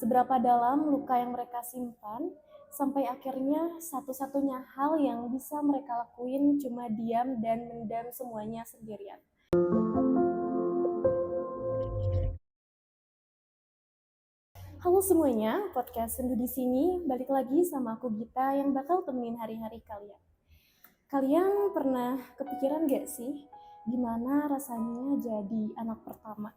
Seberapa dalam luka yang mereka simpan, sampai akhirnya satu-satunya hal yang bisa mereka lakuin cuma diam dan mendam semuanya sendirian. Halo semuanya, podcast Sendu di sini balik lagi sama aku Gita yang bakal temenin hari-hari kalian. Kalian pernah kepikiran gak sih gimana rasanya jadi anak pertama?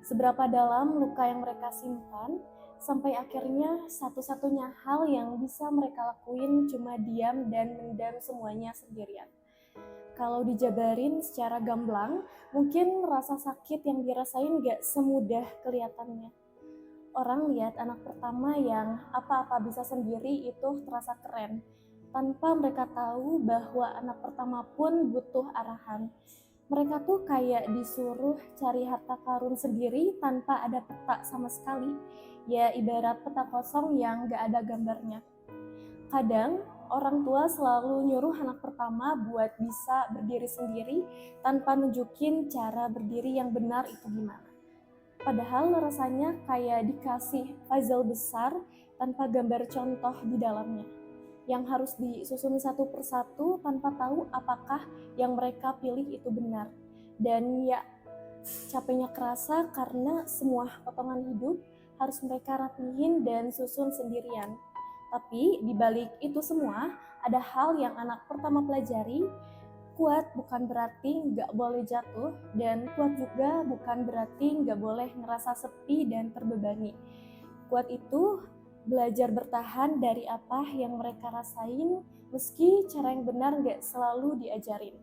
Seberapa dalam luka yang mereka simpan, sampai akhirnya satu-satunya hal yang bisa mereka lakuin cuma diam dan mendam semuanya sendirian. Kalau dijabarin secara gamblang, mungkin rasa sakit yang dirasain gak semudah kelihatannya. Orang lihat anak pertama yang apa-apa bisa sendiri itu terasa keren, tanpa mereka tahu bahwa anak pertama pun butuh arahan. Mereka tuh kayak disuruh cari harta karun sendiri tanpa ada peta sama sekali. Ya ibarat peta kosong yang gak ada gambarnya. Kadang orang tua selalu nyuruh anak pertama buat bisa berdiri sendiri tanpa nunjukin cara berdiri yang benar itu gimana. Padahal rasanya kayak dikasih puzzle besar tanpa gambar contoh di dalamnya, yang harus disusun satu persatu tanpa tahu apakah yang mereka pilih itu benar. Dan ya, capeknya kerasa karena semua potongan hidup harus mereka rapihin dan susun sendirian. Tapi di balik itu semua, ada hal yang anak pertama pelajari. Kuat bukan berarti nggak boleh jatuh, dan kuat juga bukan berarti nggak boleh ngerasa sepi dan terbebani. Kuat itu belajar bertahan dari apa yang mereka rasain, meski cara yang benar nggak selalu diajarin.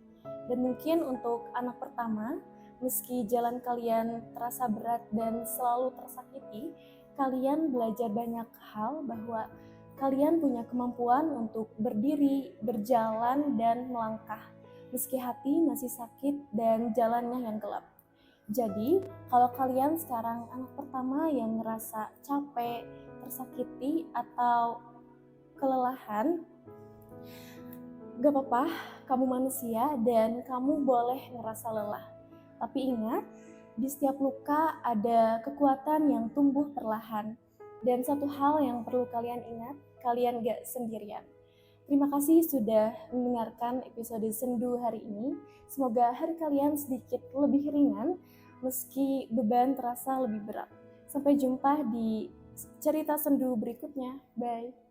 Dan mungkin untuk anak pertama, meski jalan kalian terasa berat dan selalu tersakiti, kalian belajar banyak hal bahwa kalian punya kemampuan untuk berdiri, berjalan, dan melangkah meski hati masih sakit dan jalannya yang gelap. Jadi, kalau kalian sekarang anak pertama yang ngerasa capek, tersakiti, atau kelelahan, gak apa-apa, kamu manusia dan kamu boleh ngerasa lelah. Tapi ingat, di setiap luka ada kekuatan yang tumbuh perlahan. Dan satu hal yang perlu kalian ingat, kalian gak sendirian. Terima kasih sudah mendengarkan episode Sendu hari ini. Semoga hari kalian sedikit lebih ringan, meski beban terasa lebih berat. Sampai jumpa di cerita Sendu berikutnya. Bye.